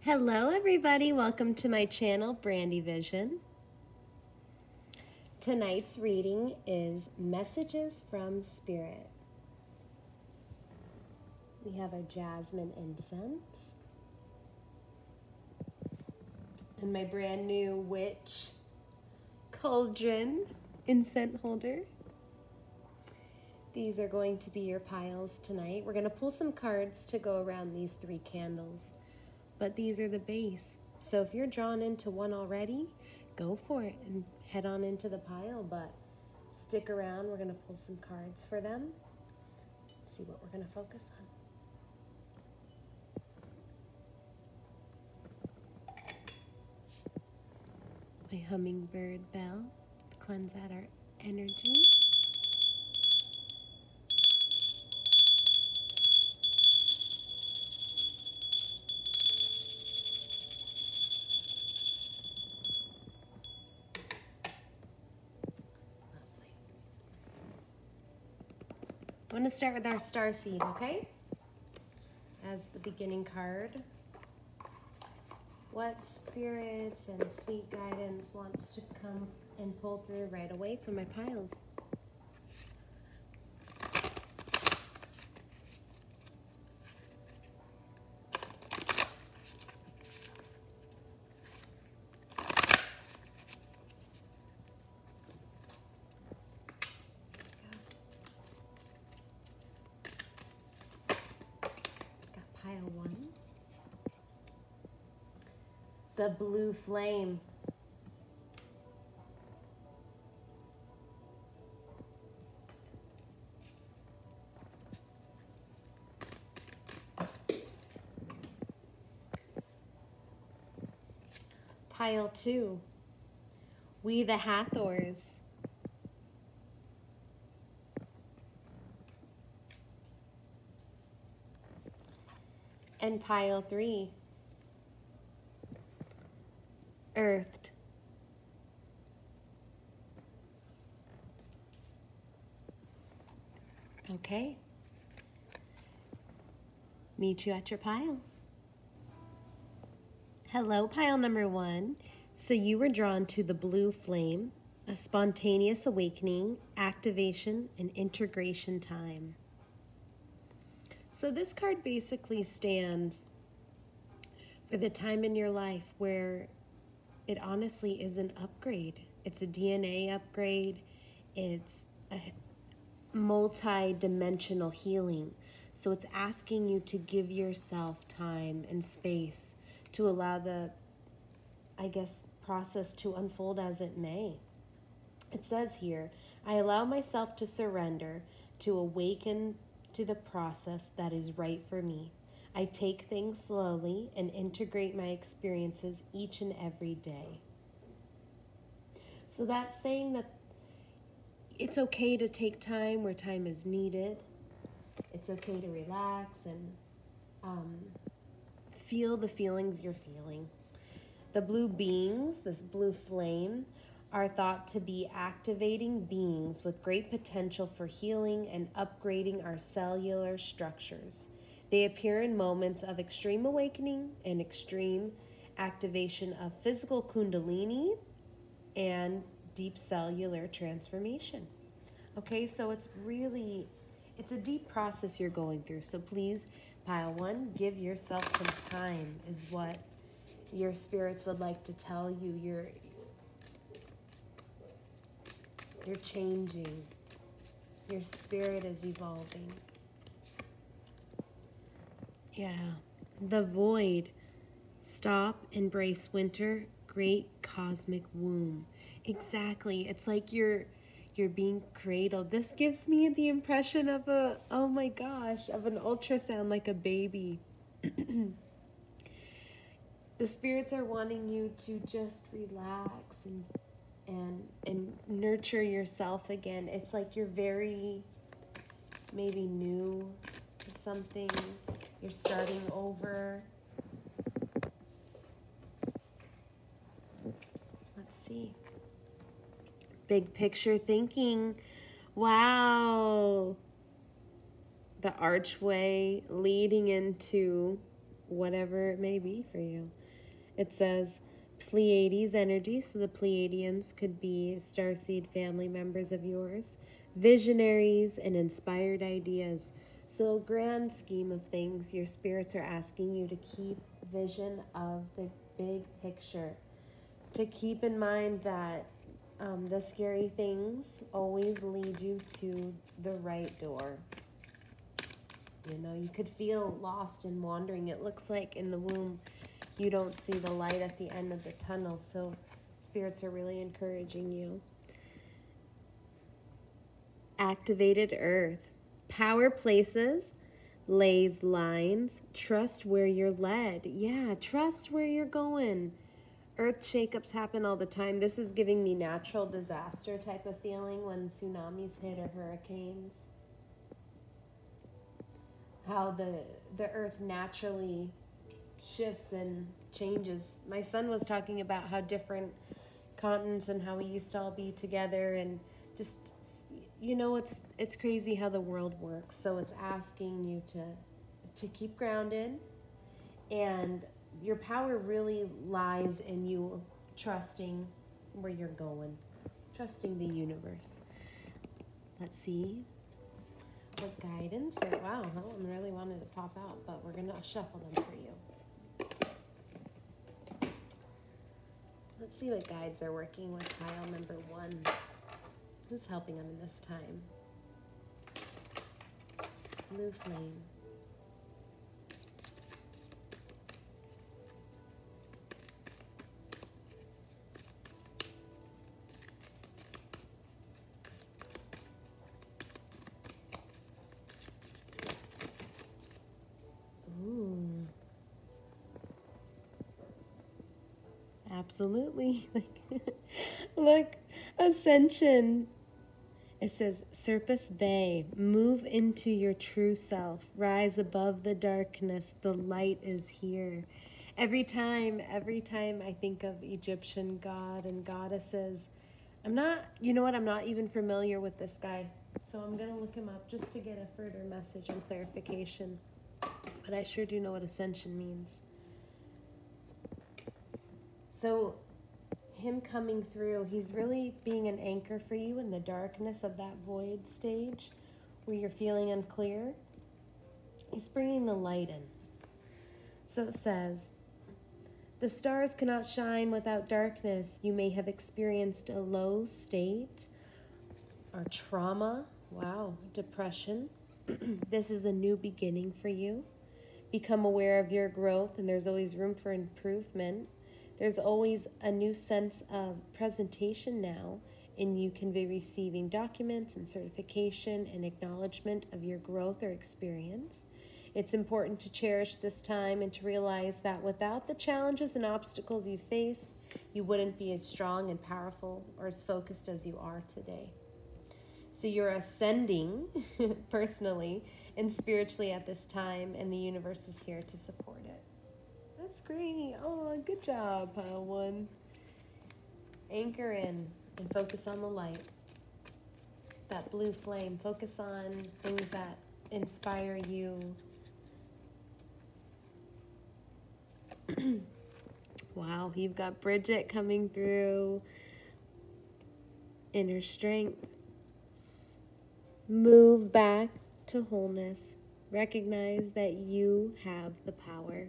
Hello everybody, welcome to my channel, Brandi Vision. Tonight's reading is Messages from Spirit. We have our jasmine incense and my brand new witch cauldron incense holder. These are going to be your piles tonight. We're going to pull some cards to go around these 3 candles. But these are the base. So if you're drawn into one already, go for it and head on into the pile. But stick around. We're going to pull some cards for them. See what we're going to focus on. My hummingbird bell to cleanse out our energy. I'm going to start with our star seed, okay? As the beginning card. What spirits and sweet guidance wants to come and pull through right away from my piles? Pile 1. The blue flame. Pile 2. We the Hathors. And pile 3. Earthed. Okay. Meet you at your pile. Hello, pile number 1. So you were drawn to the blue flame, a spontaneous awakening, activation, and integration time. So this card basically stands for the time in your life where it honestly is an upgrade. It's a DNA upgrade. It's a multi-dimensional healing. So it's asking you to give yourself time and space to allow the, process to unfold as it may. It says here, I allow myself to surrender, to awaken to the process that is right for me. I take things slowly and integrate my experiences each and every day. So that's saying that it's okay to take time where time is needed. It's okay to relax and feel the feelings you're feeling. The blue beings, this blue flame, are thought to be activating beings with great potential for healing and upgrading our cellular structures. They appear in moments of extreme awakening and extreme activation of physical kundalini and deep cellular transformation. Okay, so it's a deep process you're going through. So please, pile 1, give yourself some time is what your spirits would like to tell you. You're changing. Your spirit is evolving. Yeah. The void. Stop, embrace winter, great cosmic womb. Exactly. It's like you're being cradled. This gives me the impression of of an ultrasound, like a baby. The spirits are wanting you to just relax and nurture yourself again. It's like you're very maybe new to something. You're starting over. Let's see. Big picture thinking. Wow. The archway leading into whatever it may be for you. It says Pleiades energy, so the Pleiadians could be starseed family members of yours, visionaries and inspired ideas. So, grand scheme of things, your spirits are asking you to keep vision of the big picture, to keep in mind that the scary things always lead you to the right door. You know, you could feel lost and wandering. It looks like in the womb you don't see the light at the end of the tunnel. So spirits are really encouraging you. Activated earth. Power places, lays lines, trust where you're led. Yeah, trust where you're going. Earth shakeups happen all the time. This is giving me natural disaster type of feeling when tsunamis hit or hurricanes. How the earth naturally shifts and changes. My son was talking about how different continents and how we used to all be together, and just, you know, it's crazy how the world works. So it's asking you to keep grounded, and your power really lies in you trusting where you're going, trusting the universe. Let's see what guidance, or wow, that one really wanted to pop out, but we're gonna shuffle them for you. Let's see what guides are working with pile number 1. Who's helping them in this time? Blue flame. Ooh. Absolutely. Look, ascension. It says, Surface Bay, move into your true self. Rise above the darkness. The light is here. Every time I think of Egyptian god and goddesses, I'm not even familiar with this guy. So I'm going to look him up just to get a further message and clarification. But I sure do know what ascension means. So him coming through, he's really being an anchor for you in the darkness of that void stage where you're feeling unclear. He's bringing the light in. So it says, the stars cannot shine without darkness. You may have experienced a low state or trauma. Wow, depression. This is a new beginning for you. Become aware of your growth, and there's always room for improvement. There's always a new sense of presentation now, and you can be receiving documents and certification and acknowledgement of your growth or experience. It's important to cherish this time and to realize that without the challenges and obstacles you face, you wouldn't be as strong and powerful or as focused as you are today. So you're ascending personally and spiritually at this time, and the universe is here to support it. That's great. Oh, good job, pile 1. Anchor in and focus on the light. That blue flame. Focus on things that inspire you. Wow, you've got Bridget coming through. Inner strength. Move back to wholeness. Recognize that you have the power.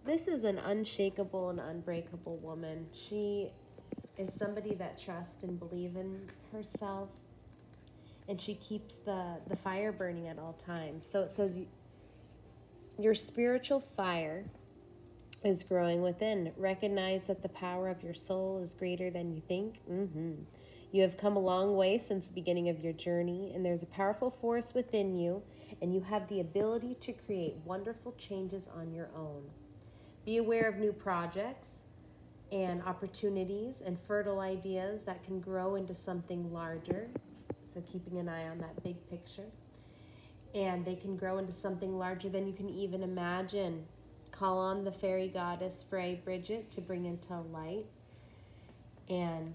This is an unshakable and unbreakable woman. She is somebody that trusts and believes in herself, and she keeps the fire burning at all times. So it says, your spiritual fire is growing within. Recognize that the power of your soul is greater than you think. You have come a long way since the beginning of your journey, and there's a powerful force within you, and you have the ability to create wonderful changes on your own. Be aware of new projects and opportunities and fertile ideas that can grow into something larger. So keeping an eye on that big picture. And they can grow into something larger than you can even imagine. Call on the fairy goddess Frey Bridget to bring into light, and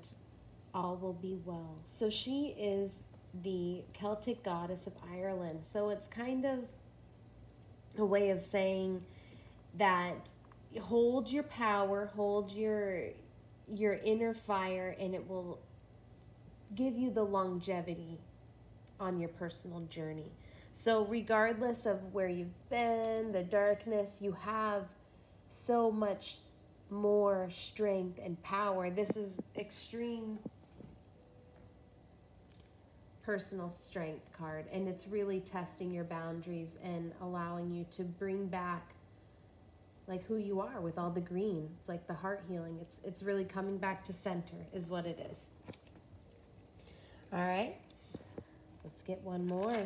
all will be well. So she is the Celtic goddess of Ireland. So it's kind of a way of saying that hold your power, hold your inner fire, and it will give you the longevity on your personal journey. So regardless of where you've been, the darkness, you have so much more strength and power. This is extreme personal strength card, and it's really testing your boundaries and allowing you to bring back like who you are with all the green. It's like the heart healing. It's really coming back to center is what it is. All right, let's get one more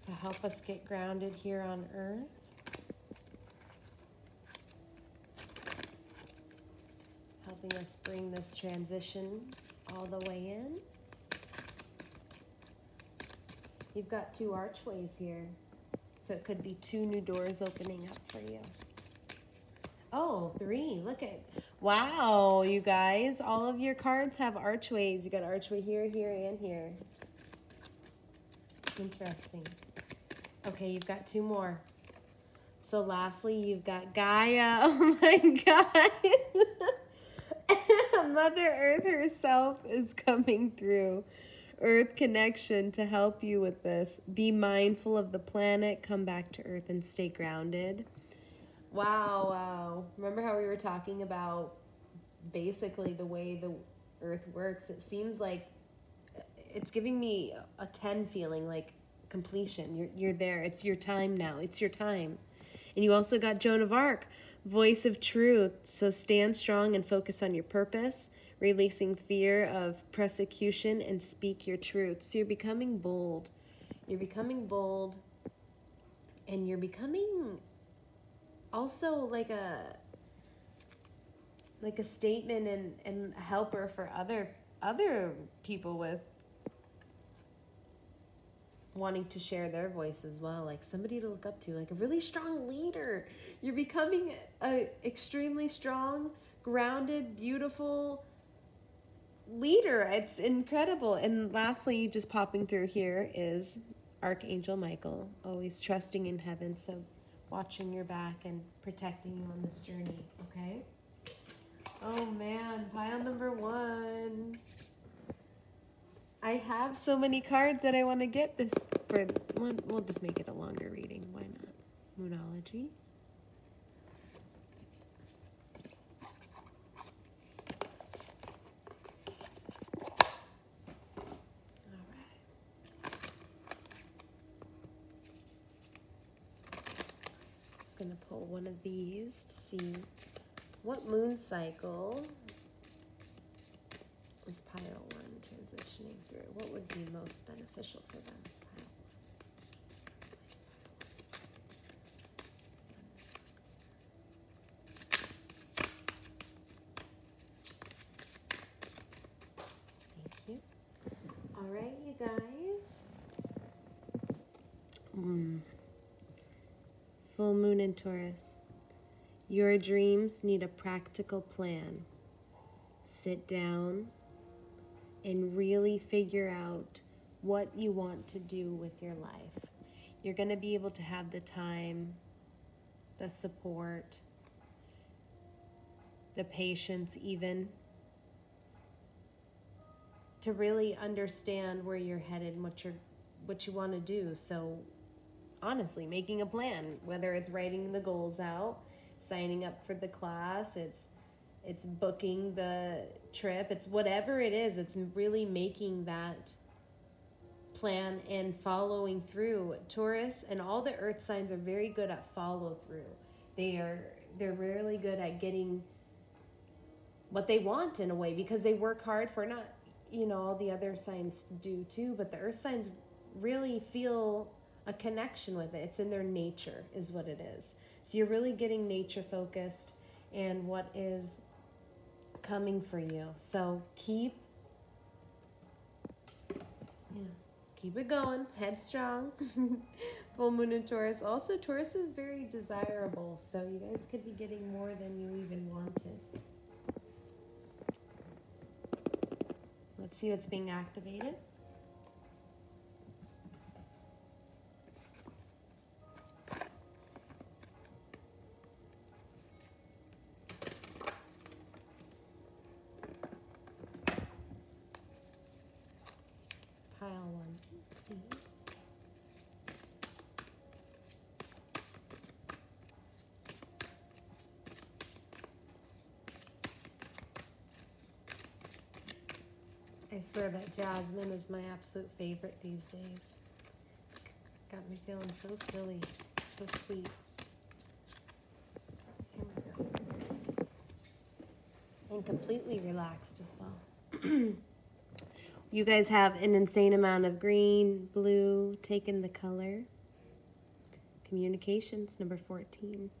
to help us get grounded here on earth. Helping us bring this transition all the way in. You've got 2 archways here, so it could be 2 new doors opening up for you. Oh, 3, look at, wow, you guys, all of your cards have archways. You got archway here, here, and here. Interesting. Okay, you've got 2 more. So lastly, you've got Gaia. Oh my God. Mother Earth herself is coming through. Earth connection to help you with this. Be mindful of the planet. Come back to Earth and stay grounded. Wow, wow. Remember how we were talking about basically the way the Earth works? It seems like it's giving me a 10 feeling, like completion. You're there. It's your time now. It's your time. And you also got Joan of Arc, voice of truth. So stand strong and focus on your purpose, releasing fear of persecution, and speak your truth. So you're becoming bold. You're becoming bold, and you're becoming also like a statement and a helper for other people with wanting to share their voice as well, like somebody to look up to, like a really strong leader. You're becoming a extremely strong, grounded, beautiful leader. It's incredible. And lastly, just popping through here is Archangel Michael, always trusting in heaven, so watching your back and protecting you on this journey. Okay. Oh man, pile number 1. I have so many cards that I want to get this for one. We'll just make it a longer reading. Why not? Moonology. All right. Just going to pull one of these to see what moon cycle is pile 1 transitioning through. What would be most beneficial for them? Thank you. All right, you guys. Full moon in Taurus. Your dreams need a practical plan. Sit down and really figure out what you want to do with your life. You're going to be able to have the time, the support, the patience even, to really understand where you're headed and what you want to do. So honestly, making a plan, whether it's writing the goals out, signing up for the class, it's booking the trip, it's whatever it is, it's really making that plan and following through. Taurus and all the earth signs are very good at follow through. They're really good at getting what they want in a way, because they work hard for not, all the other signs do too, but the earth signs really feel a connection with it. It's in their nature is what it is. So you're really getting nature focused and what is coming for you. So keep it going, headstrong. Full moon in Taurus. Also, Taurus is very desirable, so you guys could be getting more than you even wanted. Let's see what's being activated. I swear that jasmine is my absolute favorite these days. Got me feeling so silly, so sweet. Here we go. And completely relaxed as well. You guys have an insane amount of green, blue, taking the color. Communications, number 14.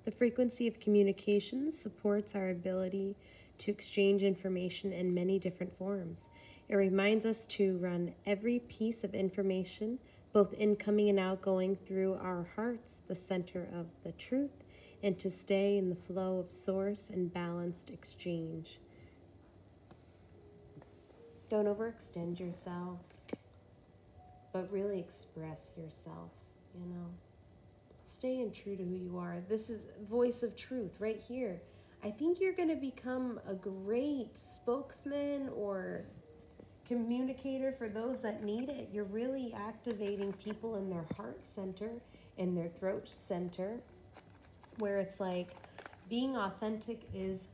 The frequency of communications supports our ability to exchange information in many different forms. It reminds us to run every piece of information, both incoming and outgoing, through our hearts, the center of the truth, and to stay in the flow of source and balanced exchange. Don't overextend yourself, but really express yourself, you know. Staying true to who you are. This is voice of truth right here. I think you're going to become a great spokesman or communicator for those that need it. You're really activating people in their heart center, in their throat center, where it's like being authentic is,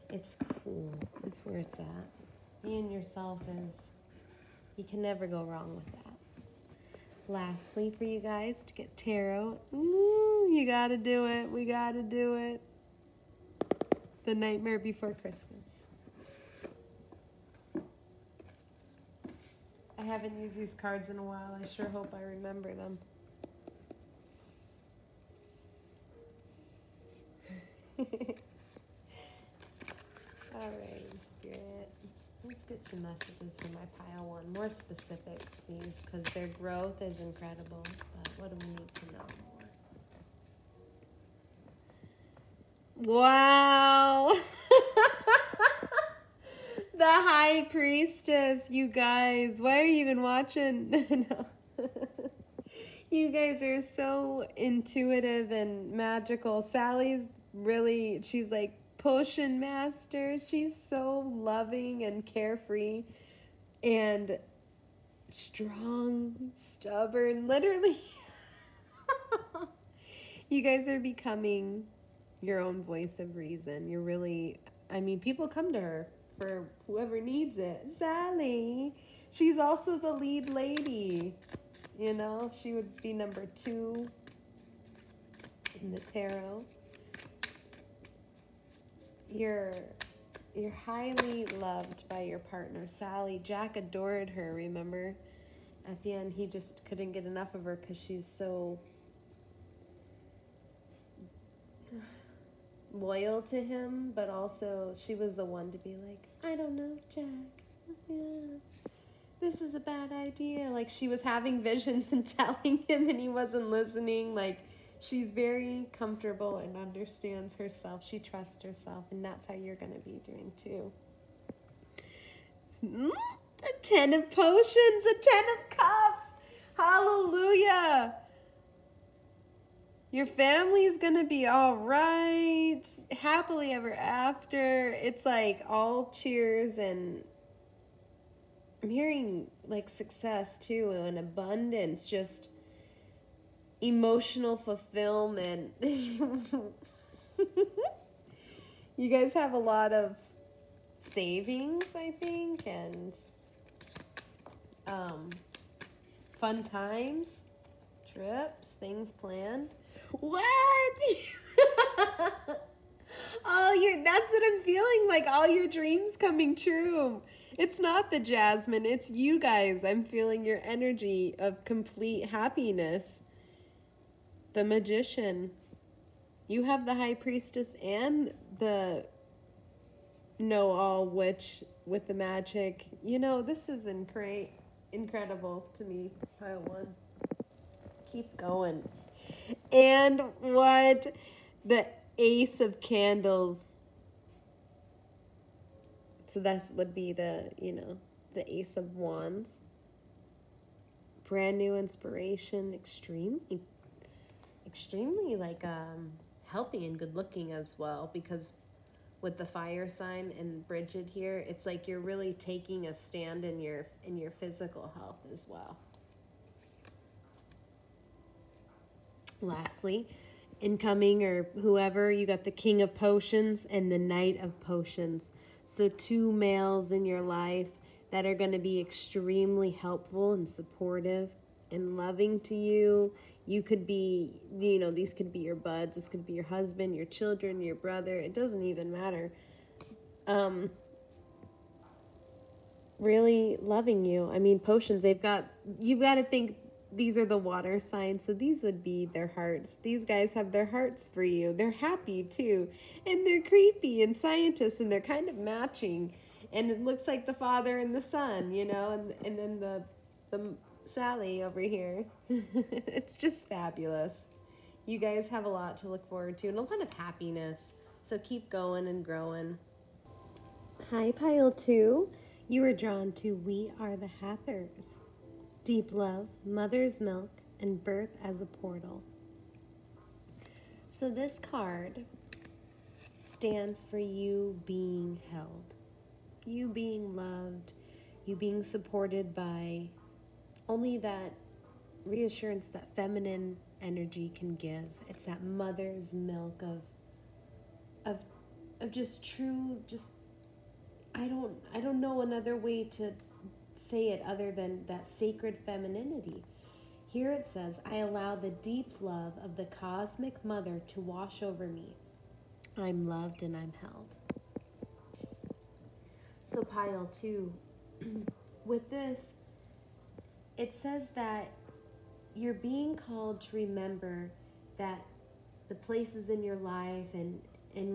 it's cool. It's where it's at. Being yourself is, you can never go wrong with that. Lastly, for you guys to get tarot, you gotta do it. We gotta do it. The Nightmare Before Christmas. I haven't used these cards in a while. I sure hope I remember them. All right, Spirit. Let's get some messages from my pile one. More specific, please, because their growth is incredible. But what do we need to know more? Wow! The High Priestess, you guys. Why are you even watching? No. You guys are so intuitive and magical. Sally's really, she's like potion master. She's so loving and carefree and strong, stubborn, literally. You guys are becoming your own voice of reason. You're really, I mean, people come to her for whoever needs it. Sally, she's also the lead lady. You know, she would be number 2 in the tarot. You're highly loved by your partner, Sally. Jack adored her, remember? At the end, he just couldn't get enough of her because she's so loyal to him, but also she was the one to be like, I don't know, Jack. Yeah. This is a bad idea. Like, she was having visions and telling him and he wasn't listening. Like, she's very comfortable and understands herself. She trusts herself, and that's how you're going to be doing too. A 10 of potions, a 10 of cups. Hallelujah. Your family's going to be all right. Happily ever after. It's like all cheers, and I'm hearing like success too, and abundance, just emotional fulfillment. You guys have a lot of savings, I think, and fun times, trips, things planned. What? That's what I'm feeling, like all your dreams coming true. It's not the jasmine, it's you guys. I'm feeling your energy of complete happiness. The Magician. You have the High Priestess and the know-all witch with the magic. You know, this is incredible to me, pile one. Keep going. And what? The Ace of Candles. So that would be the, the Ace of Wands. Brand new inspiration. Extremely like healthy and good looking as well, because with the fire sign and Bridget here, it's like you're really taking a stand in your physical health as well. Lastly, incoming, or whoever. You got the King of Potions and the Knight of Potions. So 2 males in your life that are going to be extremely helpful and supportive and loving to you. You could be, these could be your buds. This could be your husband, your children, your brother. It doesn't even matter. Really loving you. I mean, potions, you've got to think these are the water signs, so these would be their hearts. These guys have their hearts for you. They're happy too, and they're creepy and scientists, and they're kind of matching, and it looks like the father and the son, and then the Sally over here. It's just fabulous. You guys have a lot to look forward to and a lot of happiness, so keep going and growing. Hi, Pile 2. You are drawn to We Are the Hathors. Deep love, mother's milk, and birth as a portal. So this card stands for you being held, you being loved, you being supported by only that reassurance that feminine energy can give. It's that mother's milk of just true, just I don't know another way to say it other than that sacred femininity. Here it says, I allow the deep love of the cosmic mother to wash over me. I'm loved and I'm held. So Pile 2, with this, it says that you're being called to remember that the places in your life and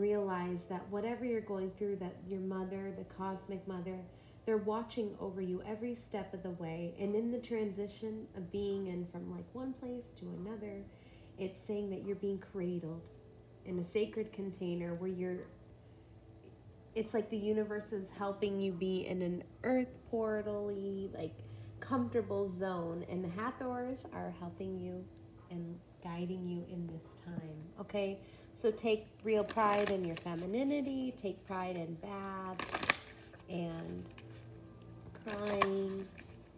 realize that whatever you're going through, that your mother, the cosmic mother, they're watching over you every step of the way. And in the transition of being in from like one place to another, it's saying that you're being cradled in a sacred container where it's like the universe is helping you be in an earth portal-y, like comfortable zone, and the Hathors are helping you and guiding you in this time. Okay, so take real pride in your femininity, take pride in baths and crying,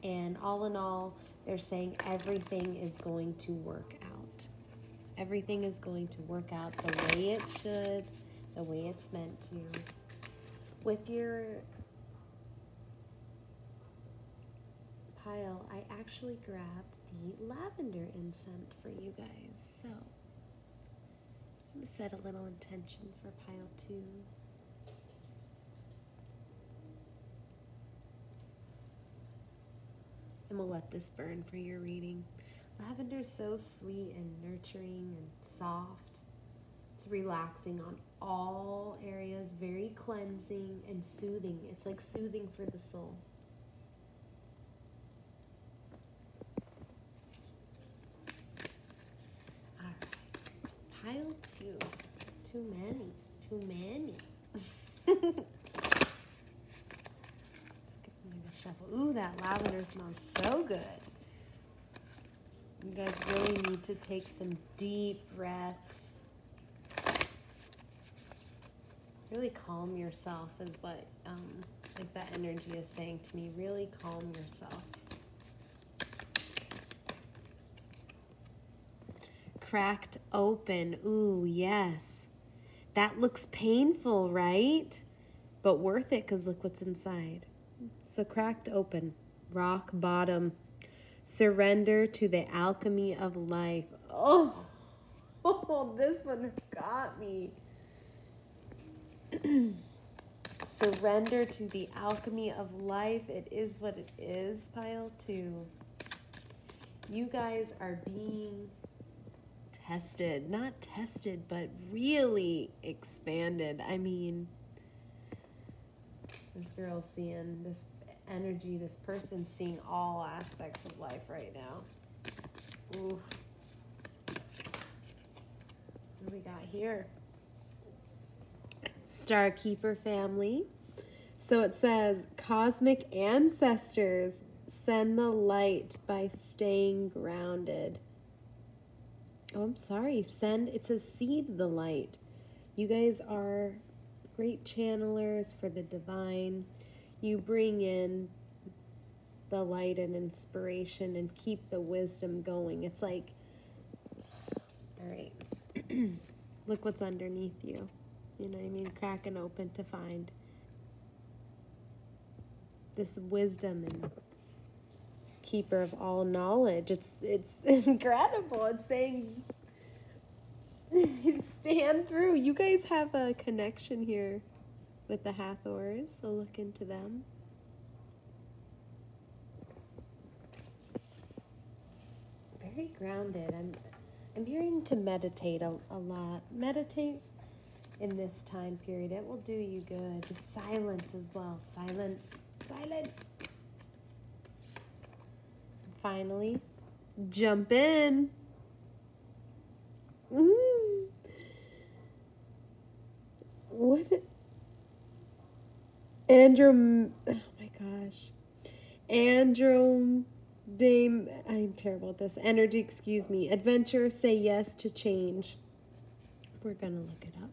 and all in all, they're saying everything is going to work out. Everything is going to work out the way it should, the way it's meant to. With your pile, I actually grabbed the lavender incense for you guys. So I'm going to set a little intention for pile 2. And we'll let this burn for your reading. Lavender is so sweet and nurturing and soft. It's relaxing on all areas, very cleansing and soothing. It's like soothing for the soul. All right, pile 2. Too many. Let's give me a shuffle. Ooh, that lavender smells so good. You guys really need to take some deep breaths. Really calm yourself is what like that energy is saying to me. Really calm yourself. Cracked open. Ooh, yes. That looks painful, right? But worth it, because look what's inside. So cracked open. Rock bottom. Surrender to the alchemy of life. Oh, this one got me. Surrender to the alchemy of life. It is what it is, pile 2. You guys are being tested. Not tested, but really expanded. I mean, this girl's seeing this energy, this person's seeing all aspects of life right now. Ooh. What do we got here? Star Keeper family. So it says, cosmic ancestors, send the light by staying grounded. Oh, I'm sorry. It says seed the light. You guys are great channelers for the divine. You bring in the light and inspiration and keep the wisdom going. It's like, all right. Look what's underneath you. You know what I mean? Cracking open to find this wisdom and keeper of all knowledge. It's incredible. It's saying stand through. You guys have a connection here with the Hathors, so look into them. Very grounded. I'm hearing to meditate a lot. Meditate in this time period. It will do you good. Just silence as well. Silence. Silence. And finally, jump in. What? Oh my gosh. Dame, I'm terrible at this. Energy, excuse me. Adventure, say yes to change. We're going to look it up.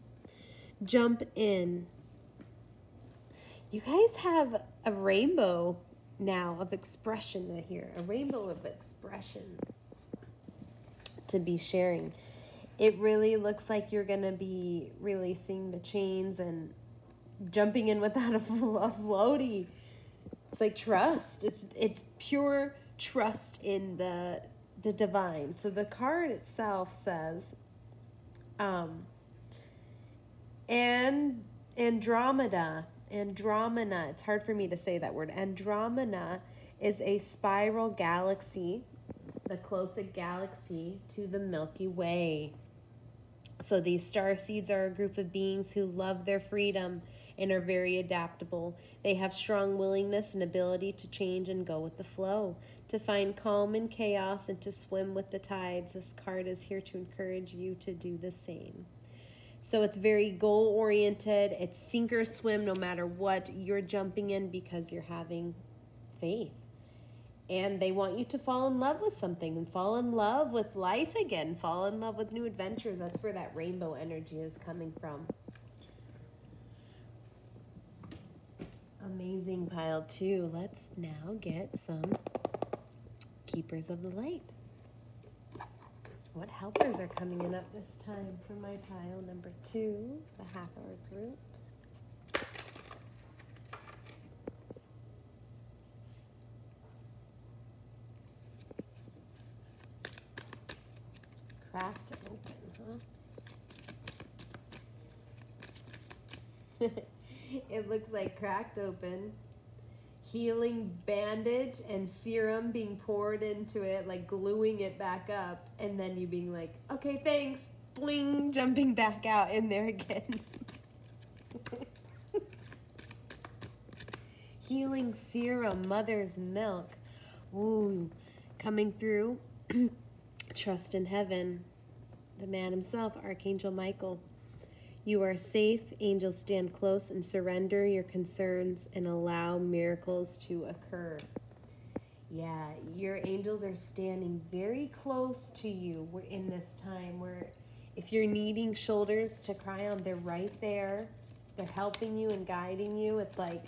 Jump in. You guys have a rainbow now of expression here. A rainbow of expression to be sharing. It really looks like you're going to be releasing the chains and jumping in without a floaty. It's like trust. It's pure trust in the divine. So the card itself says, Andromeda. It's hard for me to say that word. Andromeda is a spiral galaxy, the closest galaxy to the Milky Way. So these star seeds are a group of beings who love their freedom and are very adaptable. They have strong willingness and ability to change and go with the flow, to find calm in chaos and to swim with the tides. This card is here to encourage you to do the same. So it's very goal-oriented. It's sink or swim no matter what you're jumping in because you're having faith. And they want you to fall in love with something and fall in love with life again. Fall in love with new adventures. That's where that rainbow energy is coming from. Amazing pile 2. Let's now get some keepers of the light. What helpers are coming in at this time for my pile number 2, the Hathor group? Cracked open, huh? It looks like cracked open. Healing bandage and serum being poured into it, like gluing it back up, and then you being like, okay, thanks, bling, jumping back out in there again. Healing serum, mother's milk. Ooh, coming through. Trust in heaven. The man himself, Archangel Michael. You are safe. Angels stand close and surrender your concerns and allow miracles to occur. Yeah, your angels are standing very close to you. We're in this time where if you're needing shoulders to cry on, they're right there. They're helping you and guiding you. It's like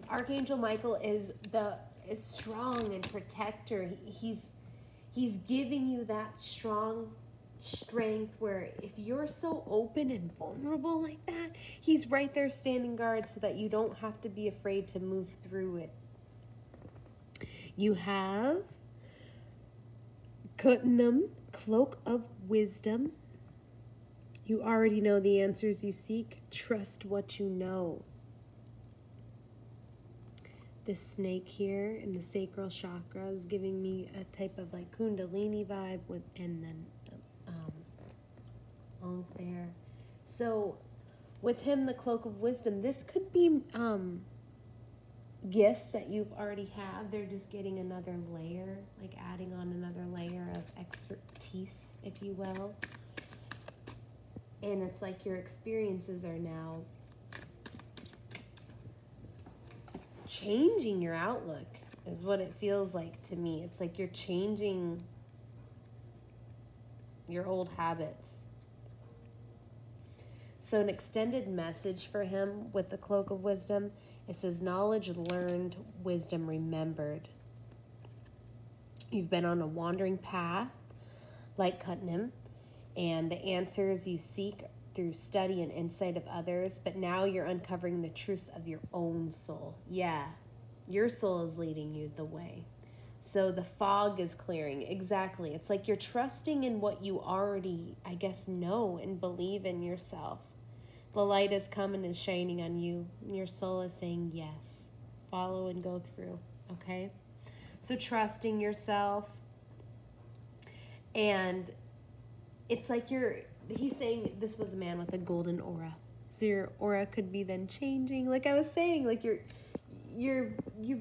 Archangel Michael is strong and protector. He's giving you that strong strength where if you're so open and vulnerable like that, he's right there standing guard so that you don't have to be afraid to move through it. You have Kutnam, Cloak of Wisdom. You already know the answers you seek. Trust what you know. This snake here in the sacral chakra is giving me a type of like Kundalini vibe and then all there. So with him, the Cloak of Wisdom, this could be gifts that you've already had. They're just getting another layer, like adding on another layer of expertise, if you will. And it's like your experiences are now changing your outlook, is what it feels like to me. It's like you're changing your old habits. So an extended message for him with the Cloak of Wisdom, it says knowledge learned, wisdom remembered. You've been on a wandering path like Kutnam, and the answers you seek through study and insight of others, but now you're uncovering the truths of your own soul. Yeah, your soul is leading you the way. So the fog is clearing. Exactly. It's like you're trusting in what you already, I guess, know and believe in yourself. The light is coming and shining on you. And your soul is saying yes. Follow and go through. Okay? So trusting yourself. And it's like he's saying this was a man with a golden aura. So your aura could be then changing. Like I was saying, like you're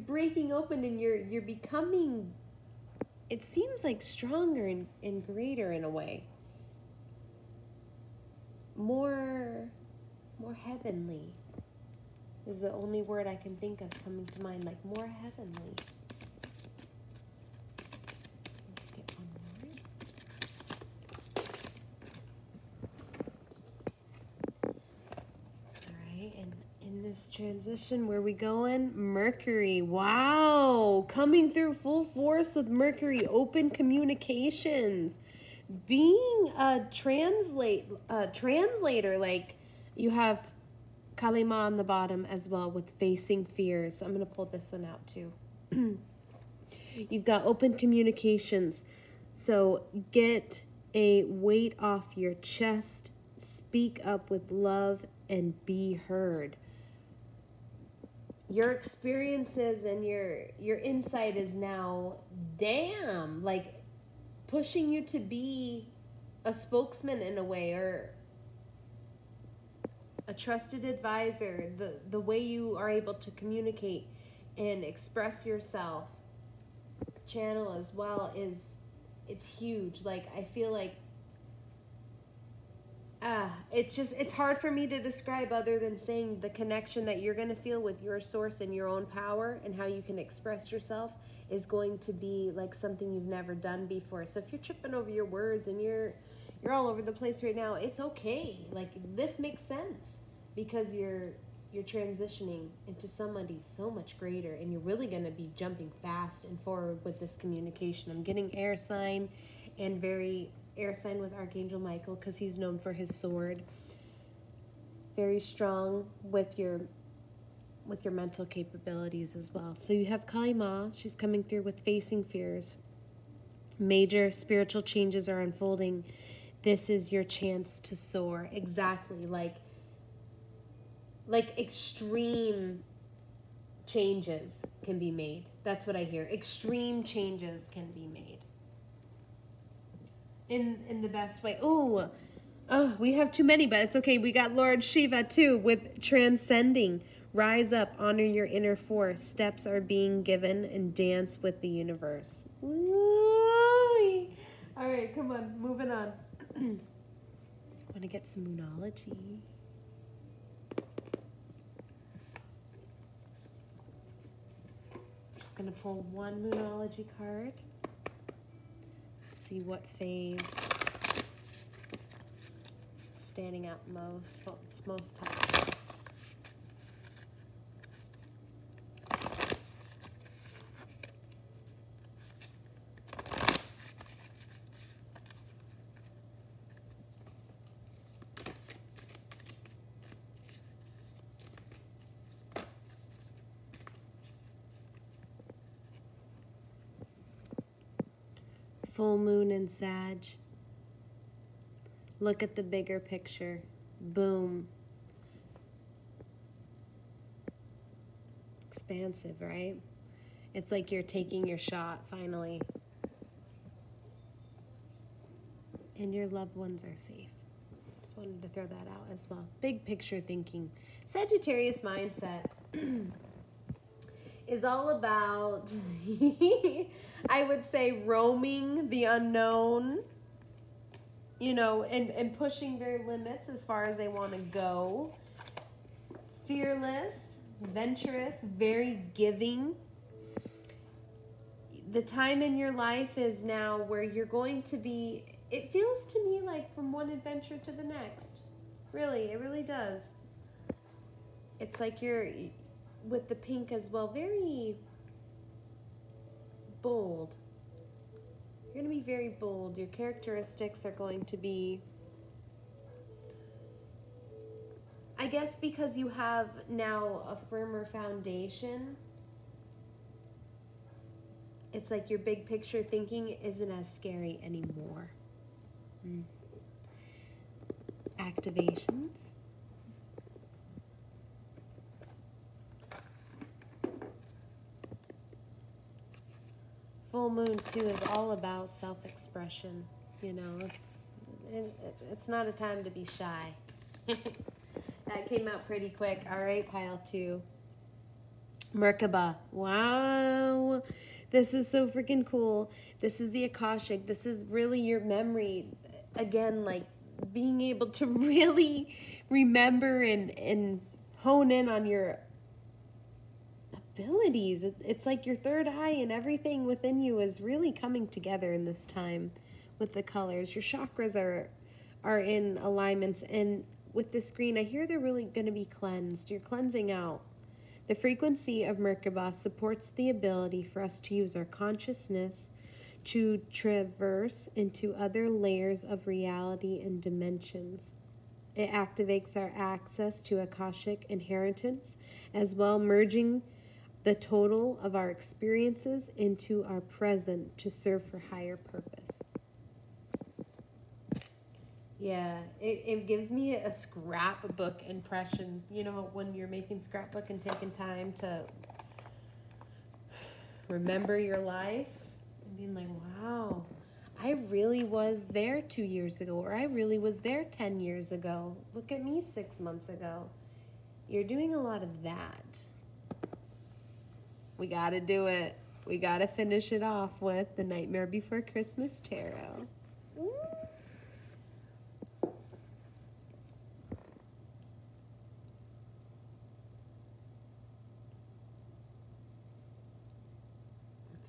breaking open and you're becoming, it seems like stronger and greater in a way. More heavenly is the only word I can think of coming to mind, like more heavenly. Let's get one more. All right, and in this transition, where we going? Mercury. Wow, coming through full force with Mercury, open communications. Being a translator, like you have Kalima on the bottom as well with facing fears. I'm going to pull this one out too. You've got open communications. So get a weight off your chest, speak up with love, and be heard. Your experiences and your insight is now, damn, like pushing you to be a spokesman in a way, or a trusted advisor. The way you are able to communicate and express yourself, channel as well, it's huge. Like I feel like it's hard for me to describe other than saying the connection that you're going to feel with your source and your own power and how you can express yourself is going to be like something you've never done before. So if you're tripping over your words and you're all over the place right now, it's okay. Like this makes sense because you're transitioning into somebody so much greater, and you're really going to be jumping fast and forward with this communication. I'm getting air sign, and very air sign with Archangel Michael because he's known for his sword. Very strong with your mental capabilities as well. So you have Kali Ma. She's coming through with facing fears. Major spiritual changes are unfolding. This is your chance to soar. Exactly. Like extreme changes can be made. That's what I hear. Extreme changes can be made. In the best way. Oh, we have too many, but it's okay. We got Lord Shiva too with transcending. Rise up, honor your inner force. Steps are being given, and dance with the universe. Ooh. All right, come on, moving on. I want to get some moonology. Just going to pull one moonology card. See what phase is standing out most. Well, it's most helpful. Full moon in Sag. Look at the bigger picture. Boom. Expansive, right? It's like you're taking your shot finally. And your loved ones are safe. Just wanted to throw that out as well. Big picture thinking. Sagittarius mindset is all about, I would say, roaming the unknown, and pushing their limits as far as they want to go. Fearless, venturous, very giving. The time in your life is now where you're going to be, it feels to me like from one adventure to the next. Really, it really does. It's like you're, with the pink as well, very bold. You're going to be very bold. Your characteristics are going to be, I guess because you have now a firmer foundation, it's like your big picture thinking isn't as scary anymore. Activations. Full moon too is all about self-expression. You know, it's not a time to be shy. That came out pretty quick. All right, pile 2. Merkaba. Wow. This is so freaking cool. This is the Akashic. This is really your memory. Again, like being able to really remember and hone in on your abilities. It's like your third eye and everything within you is really coming together in this time with the colors. Your chakras are in alignments, and with this green, I hear they're really going to be cleansed. You're cleansing out. The frequency of Merkaba supports the ability for us to use our consciousness to traverse into other layers of reality and dimensions. It activates our access to Akashic inheritance, as well merging the total of our experiences into our present to serve for higher purpose. Yeah, it gives me a scrapbook impression. You know, when you're making scrapbook and taking time to remember your life and being like, wow, I really was there 2 years ago, or I really was there 10 years ago. Look at me 6 months ago. You're doing a lot of that. We got to do it. We got to finish it off with the Nightmare Before Christmas Tarot. Ooh. I'm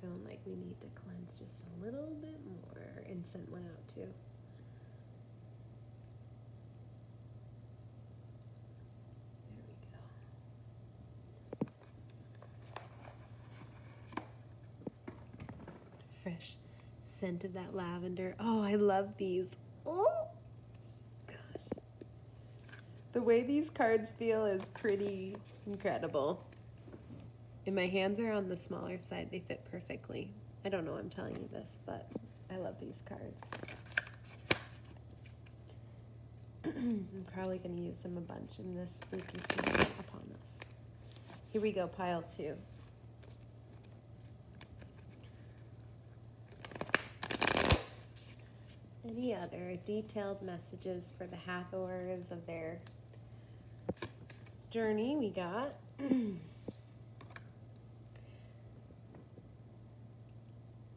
feeling like we need to cleanse just a little bit more. Incense went out too. Fresh scent of that lavender. Oh, I love these. Oh, gosh. The way these cards feel is pretty incredible. And my hands are on the smaller side. They fit perfectly. I don't know I'm telling you this, but I love these cards. I'm probably going to use them a bunch in this spooky season upon us. Here we go, pile 2. Any other detailed messages for the Hathors of their journey we got?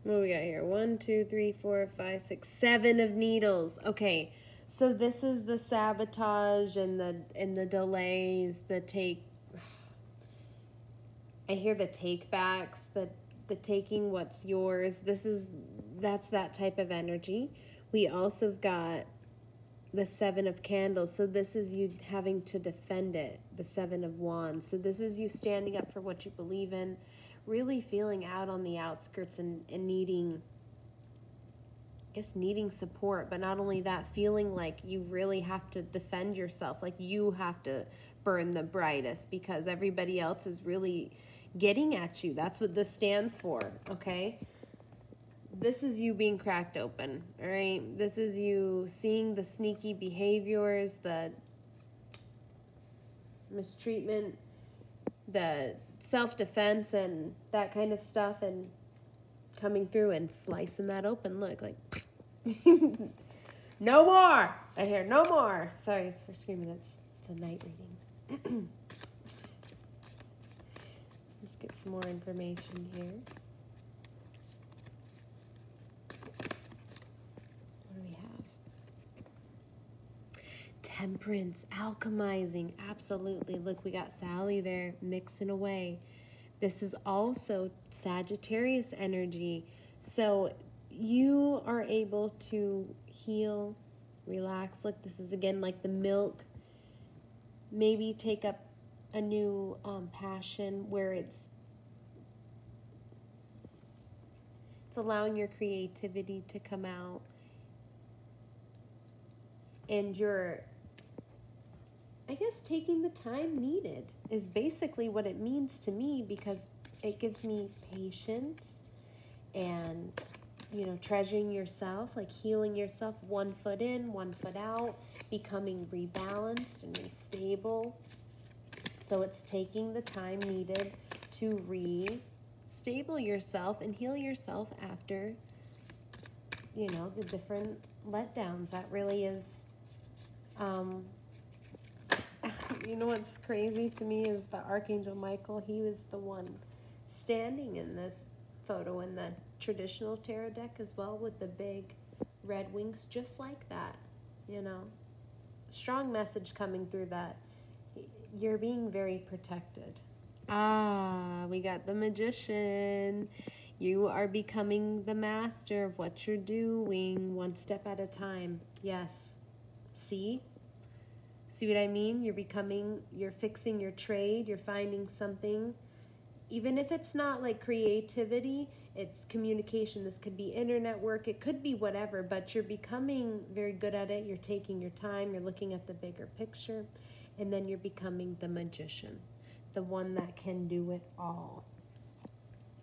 What do we got here? 1, 2, 3, 4, 5, 6, 7 of needles. Okay, so this is the sabotage and the delays, the take. I hear the take backs, the taking what's yours. That's that type of energy. We also got the 7 of candles. So this is you having to defend it, the 7 of wands. So this is you standing up for what you believe in, really feeling out on the outskirts and needing, I guess, needing support. But not only that, feeling like you really have to defend yourself, like you have to burn the brightest because everybody else is really getting at you. That's what this stands for, okay? This is you being cracked open, all right? This is you seeing the sneaky behaviors, the mistreatment, the self-defense and that kind of stuff, and coming through and slicing that open. Look, like, no more. I hear no more. Sorry for screaming. It's a night reading. Let's get some more information here. Temperance, alchemizing, absolutely. Look, we got Sally there mixing away. This is also Sagittarius energy. So you are able to heal, relax. Look, this is again like the milk. Maybe take up a new passion where it's It's allowing your creativity to come out. And you're, I guess, taking the time needed is basically what it means to me, because it gives me patience and, you know, treasuring yourself, like healing yourself, 1 foot in, 1 foot out, becoming rebalanced and restable. So it's taking the time needed to restable yourself and heal yourself after, you know, the different letdowns. That really is, you know what's crazy to me is the Archangel Michael. He was the one standing in this photo in the traditional tarot deck as well, with the big red wings, just like that, you know. Strong message coming through that you're being very protected. Ah, we got the Magician. You are becoming the master of what you're doing, 1 step at a time. Yes. See what I mean? You're fixing your trade, you're finding something. Even if it's not like creativity, it's communication. This could be internet work, it could be whatever, but you're becoming very good at it. You're taking your time, you're looking at the bigger picture, and then you're becoming the Magician, the one that can do it all.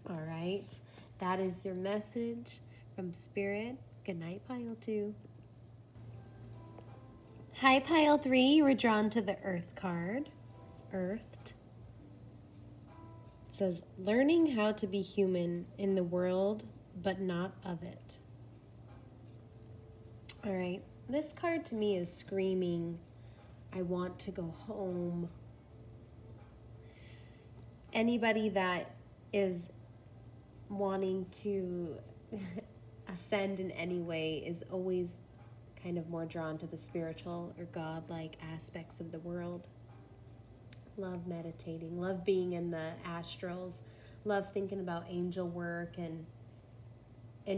All right, that is your message from Spirit. Good night, Pile 2. Hi, Pile 3. You were drawn to the Earth card. Earthed. It says, learning how to be human in the world, but not of it. All right. This card to me is screaming, I want to go home. Anybody that is wanting to ascend in any way is always kind of more drawn to the spiritual or godlike aspects of the world. Love meditating, love being in the astrals, love thinking about angel work and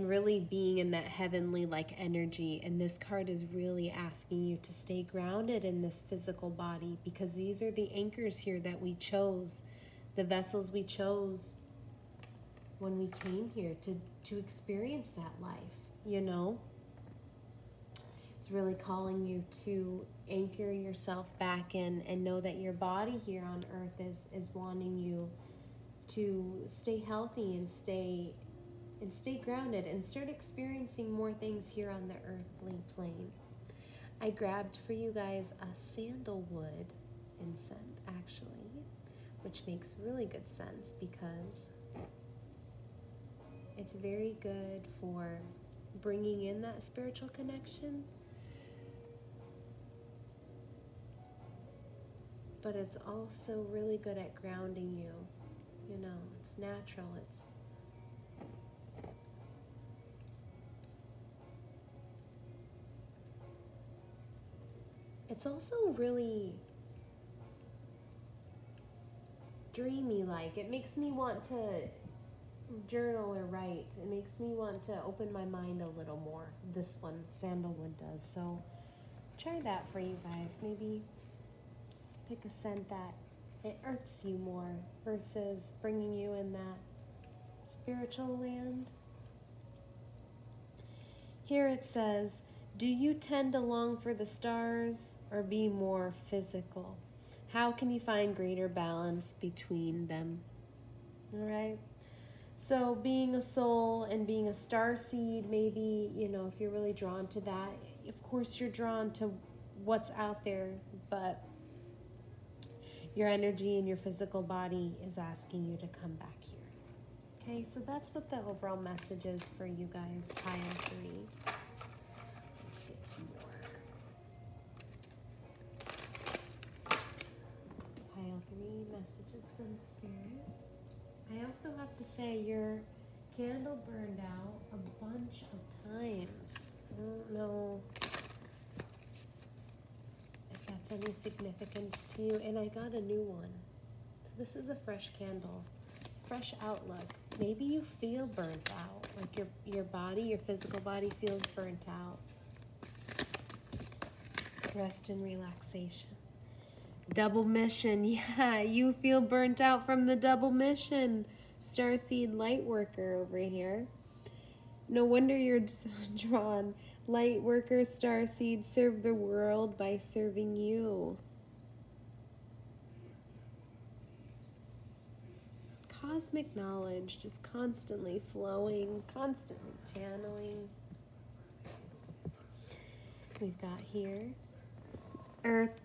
really being in that heavenly like energy. And this card is really asking you to stay grounded in this physical body, because these are the anchors here that we chose, the vessels we chose when we came here to experience that life, you know. It's really calling you to anchor yourself back in and know that your body here on earth is wanting you to stay healthy and stay grounded and start experiencing more things here on the earthly plane. I grabbed for you guys a sandalwood incense, actually, which makes really good sense because it's very good for bringing in that spiritual connection, but it's also really good at grounding you. You know, it's natural, it's also really dreamy like. It makes me want to journal or write. It makes me want to open my mind a little more. This one, sandalwood, does. So try that for you guys. Maybe pick a scent that it earths you more versus bringing you in that spiritual land. Here it says, do you tend to long for the stars or be more physical? How can you find greater balance between them? All right. So being a soul and being a star seed, maybe, you know, if you're really drawn to that, of course you're drawn to what's out there, but your energy and your physical body is asking you to come back here. Okay, so that's what the overall message is for you guys, pile 3. Let's get some more. Pile 3, messages from Spirit. I also have to say your candle burned out a bunch of times. I don't know if that's any significance to you. And I got a new one. So this is a fresh candle, fresh outlook. Maybe you feel burnt out, like your body, your physical body feels burnt out. Rest and relaxation. Double mission. Yeah, you feel burnt out from the double mission. Starseed light worker over here. No wonder you're so drawn. Light worker starseed, serve the world by serving you. Cosmic knowledge just constantly flowing, constantly channeling. We've got here Earth,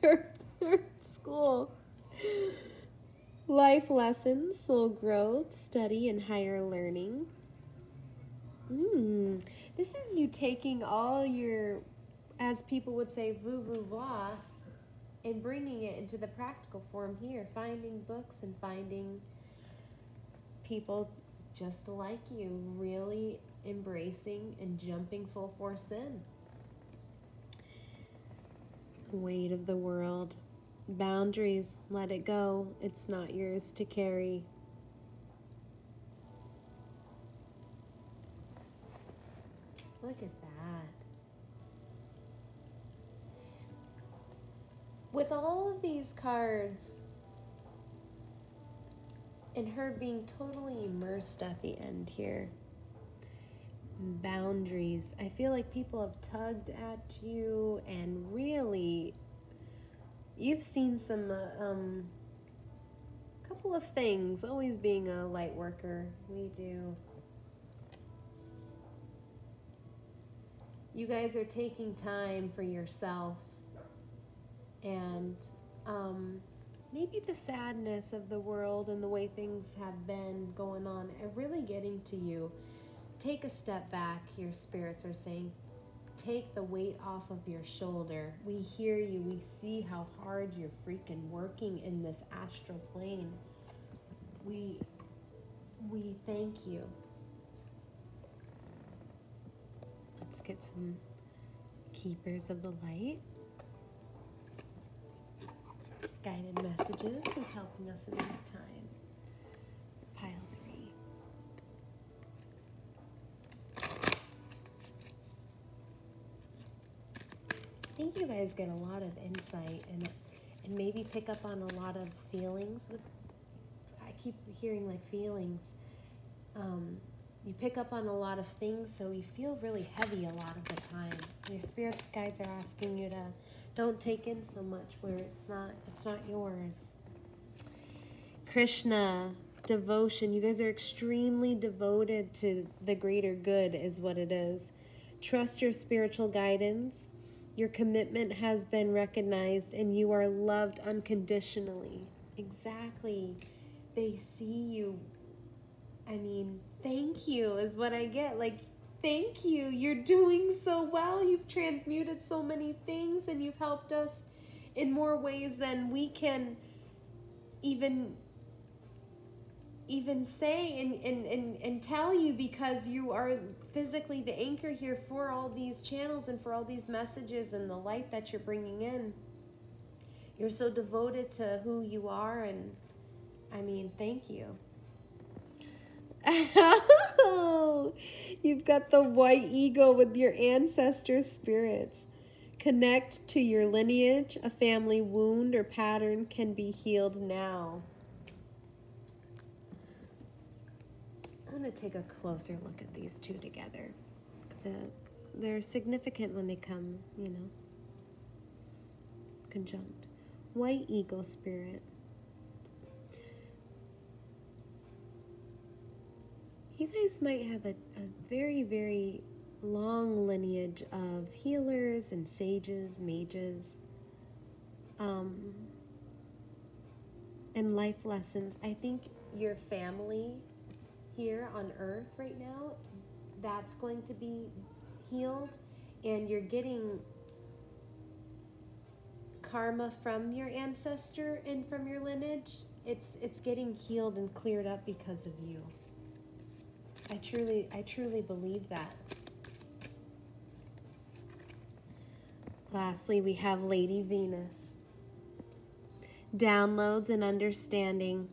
Earth School. Life lessons, soul growth, study, and higher learning. This is you taking all your, as people would say, voo-voo-vah, and bringing it into the practical form here. Finding books and finding people just like you, really embracing and jumping full force in. Weight of the world. Boundaries, let it go. It's not yours to carry. Look at that. With all of these cards, and her being totally immersed at the end here. Boundaries. I feel like people have tugged at you, and really, you've seen some, couple of things. Always being a light worker, we do. You guys are taking time for yourself, and maybe the sadness of the world and the way things have been going on are really getting to you. Take a step back, your spirits are saying. Take the weight off of your shoulder. We hear you. We see how hard you're freaking working in this astral plane. We thank you. Let's get some keepers of the light. Guided messages. Who's helping us in this time? Pile 3. I think you guys get a lot of insight and maybe pick up on a lot of feelings. I keep hearing like feelings. You pick up on a lot of things, so you feel really heavy a lot of the time. Your spirit guides are asking you to don't take in so much where it's not yours. Krishna, devotion. You guys are extremely devoted to the greater good is what it is. Trust your spiritual guidance. Your commitment has been recognized and you are loved unconditionally. Exactly. They see you. I mean, thank you is what I get. Like, thank you. You're doing so well. You've transmuted so many things and you've helped us in more ways than we can even say and tell you, because you are physically the anchor here for all these channels and for all these messages and the light that you're bringing in. You're so devoted to who you are, and I mean, thank you. You've got the white eagle with your ancestor spirits. Connect to your lineage. A family wound or pattern can be healed now. I'm going to take a closer look at these two together. They're significant when they come, conjunct. White eagle spirit. You guys might have a very, very long lineage of healers and sages, mages, and life lessons. I think your family here on Earth right now, that's going to be healed, and you're getting karma from your ancestor and from your lineage. It's getting healed and cleared up because of you. I truly believe that. Lastly, we have Lady Venus. Downloads and understanding,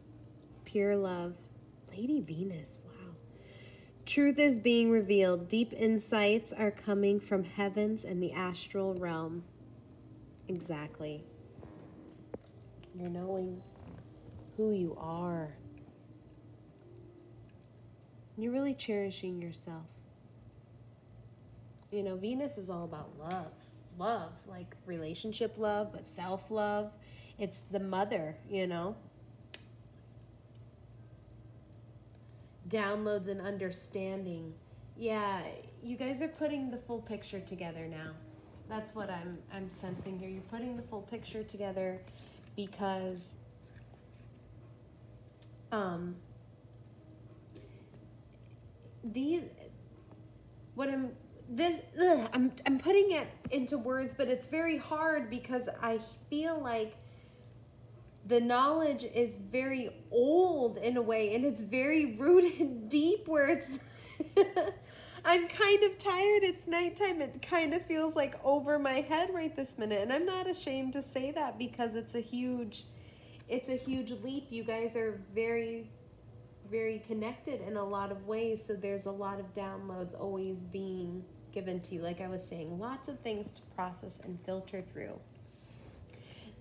pure love. Lady Venus, wow. Truth is being revealed. Deep insights are coming from heavens and the astral realm. Exactly. You're knowing who you are. You're really cherishing yourself. You know, Venus is all about love. Love, like relationship love, but self-love. It's the mother, you know. Downloads and understanding. Yeah, you guys are putting the full picture together now. That's what I'm sensing here. You're putting the full picture together because these what I'm putting it into words, but it's very hard because I feel like the knowledge is very old in a way, and it's very rooted deep where it's I'm kind of tired. It's nighttime. It kind of feels like over my head right this minute, and I'm not ashamed to say that because it's a huge leap. You guys are very, very connected in a lot of ways, so there's a lot of downloads always being given to you. Like I was saying, lots of things to process and filter through.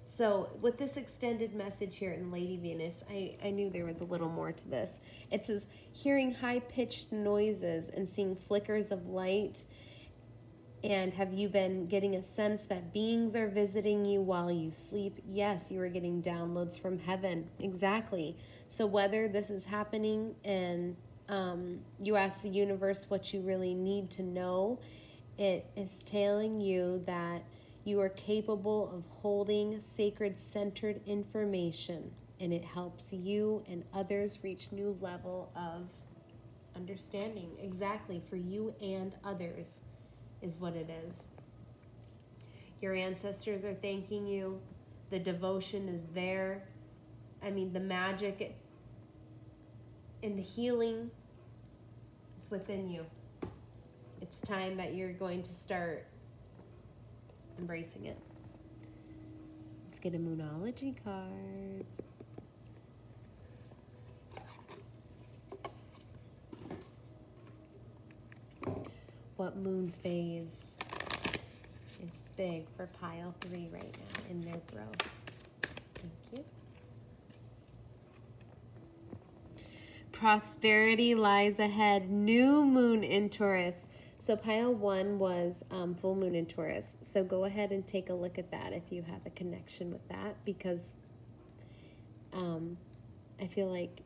So with this extended message here in Lady Venus, I knew there was a little more to this. It says, hearing high-pitched noises and seeing flickers of light. And have you been getting a sense that beings are visiting you while you sleep? Yes, you are getting downloads from heaven. Exactly. So whether this is happening and you ask the universe what you really need to know, it is telling you that you are capable of holding sacred centered information, and it helps you and others reach new level of understanding. Exactly, for you and others is what it is. Your ancestors are thanking you. The devotion is there. I mean, the magic and the healing, it's within you. It's time that you're going to start embracing it. Let's get a Moonology card. What moon phase is big for pile 3 right now in their growth? Thank you. Prosperity lies ahead. New moon in Taurus. So pile 1 was full moon in Taurus. So go ahead and take a look at that if you have a connection with that, because I feel like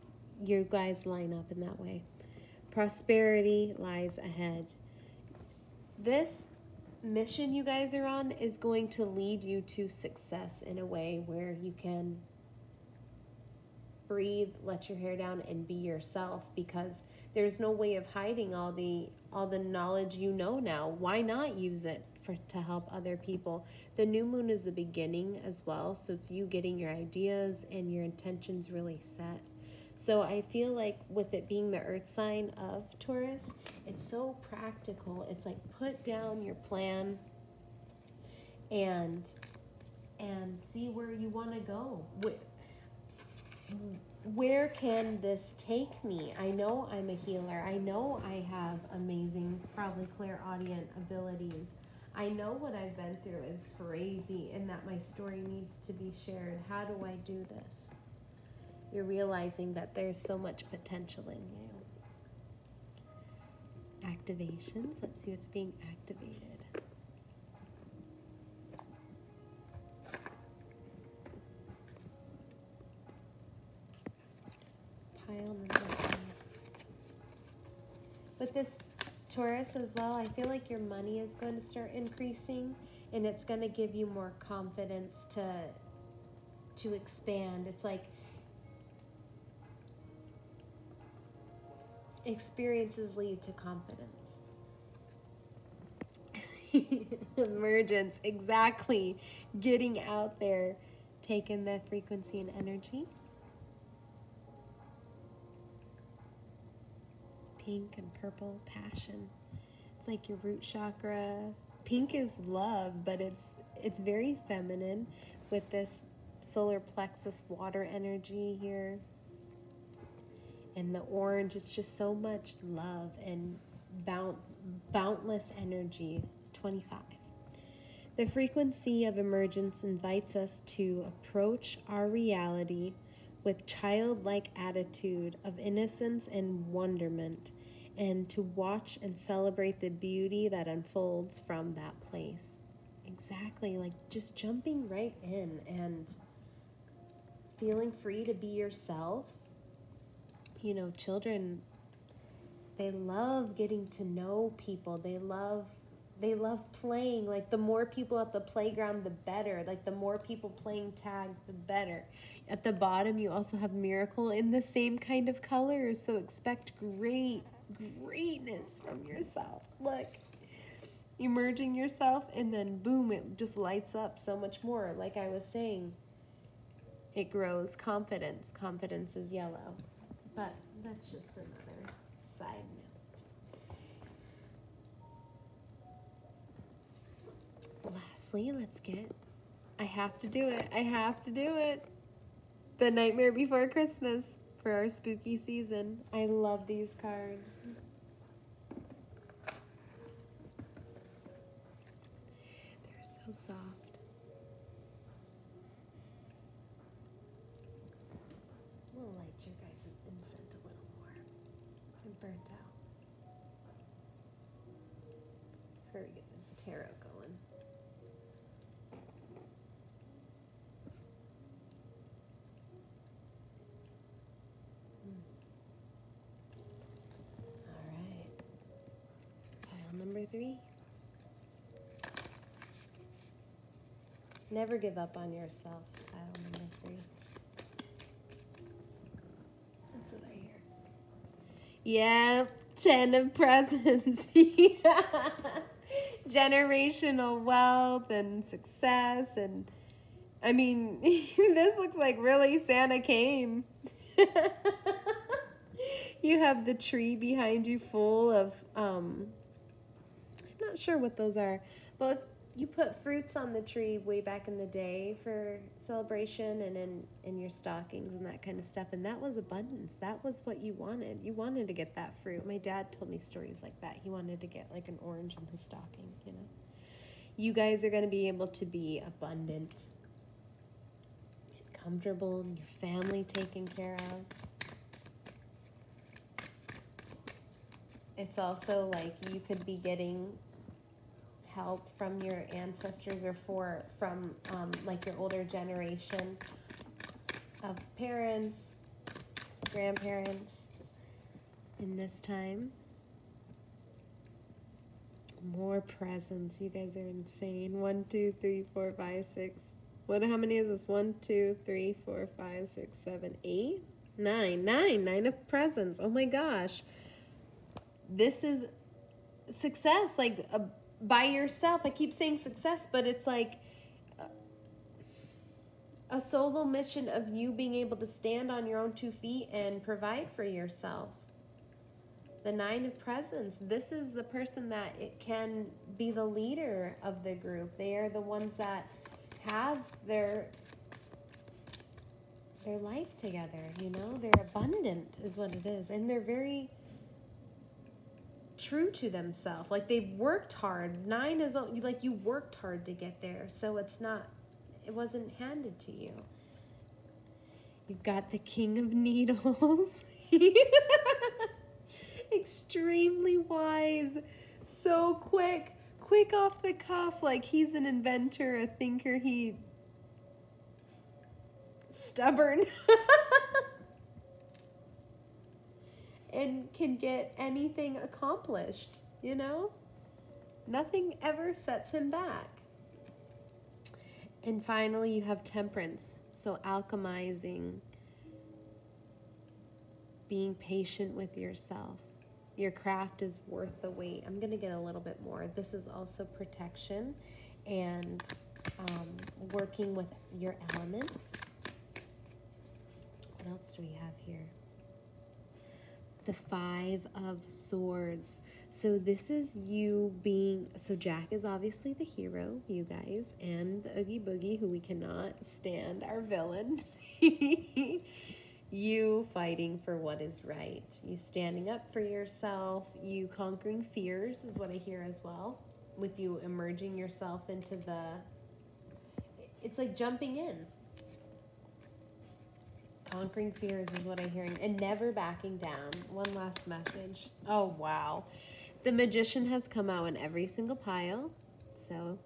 you guys line up in that way. Prosperity lies ahead. This mission you guys are on is going to lead you to success in a way where you can breathe, let your hair down, and be yourself, because there's no way of hiding all the knowledge you know now. Why not use it to help other people? The new moon is the beginning as well, so it's you getting your ideas and your intentions really set. So I feel like with it being the earth sign of Taurus, it's so practical. It's like put down your plan and see where you want to go. Where can this take me? I know I'm a healer. I know I have amazing, probably clairaudient abilities. I know what I've been through is crazy and that my story needs to be shared. How do I do this? You're realizing that there's so much potential in you. Activations. Let's see what's being activated. Pile number 1. With this Taurus as well, I feel like your money is going to start increasing, and it's going to give you more confidence to expand. It's like experiences lead to confidence. Emergence, exactly. Getting out there, taking the frequency and energy. Pink and purple, passion. It's like your root chakra. Pink is love, but it's very feminine with this solar plexus water energy here. And the orange is just so much love and boundless energy. 25. The frequency of emergence invites us to approach our reality with childlike attitude of innocence and wonderment. and to watch and celebrate the beauty that unfolds from that place. Exactly, like just jumping right in and feeling free to be yourself. You know, children, they love getting to know people. They love playing. Like the more people at the playground, the better. Like the more people playing tag, the better. At the bottom, you also have Miracle in the same kind of colors. So expect greatness from yourself. Look, emerging yourself, and then boom, it just lights up so much more. Like I was saying, it grows confidence. Confidence is yellow. But that's just another side note. Lastly, let's get, I have to do it. The Nightmare Before Christmas for our spooky season. I love these cards. They're so soft. I'm gonna light your guys' incense a little more. I'm burnt out. Before we get this tarot going. All right. Pile number 3. Never give up on yourself. Pile number 3. That's what I hear. Yeah, 10 of presents. Yeah. Generational wealth and success. And I mean, this looks like really Santa came. You have the tree behind you full of, I'm not sure what those are, but you put fruits on the tree way back in the day for celebration and in your stockings and that kind of stuff. And that was abundance. That was what you wanted. You wanted to get that fruit. My dad told me stories like that. He wanted to get like an orange in his stocking, you know. You guys are going to be able to be abundant and comfortable, and your family taken care of. It's also like you could be getting help from your ancestors or from like your older generation of parents, grandparents in this time. More presents. You guys are insane. 1, 2, 3, 4, 5, 6. How many is this? 1, 2, 3, 4, 5, 6, 7, 8, 9. 9 of presents. Oh my gosh. This is success, like by yourself. I keep saying success, but it's like a solo mission of you being able to stand on your own 2 feet and provide for yourself. The 9 of presents. This is the person that it can be the leader of the group. They are the ones that have their life together, you know? They're abundant is what it is. And they're very true to themselves. Like they've worked hard. 9 is like you worked hard to get there. So it wasn't handed to you. You've got the King of Needles. Extremely wise. So quick off the cuff. Like he's an inventor, a thinker. Stubborn. And can get anything accomplished, you know? Nothing ever sets him back. And finally, you have Temperance. So alchemizing, being patient with yourself. Your craft is worth the wait. I'm going to get a little bit more. This is also protection and working with your elements. What else do we have here? The 5 of Swords. So this is you being, so Jack is obviously the hero, you guys, and the Oogie Boogie, who we cannot stand, our villain. You fighting for what is right. You standing up for yourself. You conquering fears is what I hear as well. With you emerging yourself into it's like jumping in. Conquering fears is what I'm hearing. And never backing down. One last message. Oh, wow. The Magician has come out in every single pile. So,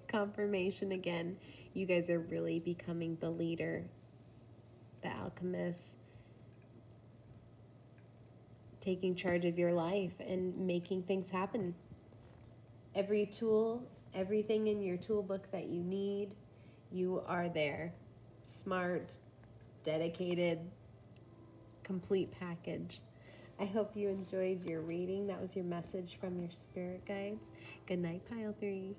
confirmation again. You guys are really becoming the leader, the alchemist, taking charge of your life and making things happen. Every tool, everything in your toolbook that you need, you are there. Smart, dedicated, complete package. I hope you enjoyed your reading. That was your message from your spirit guides. Good night, Pile 3.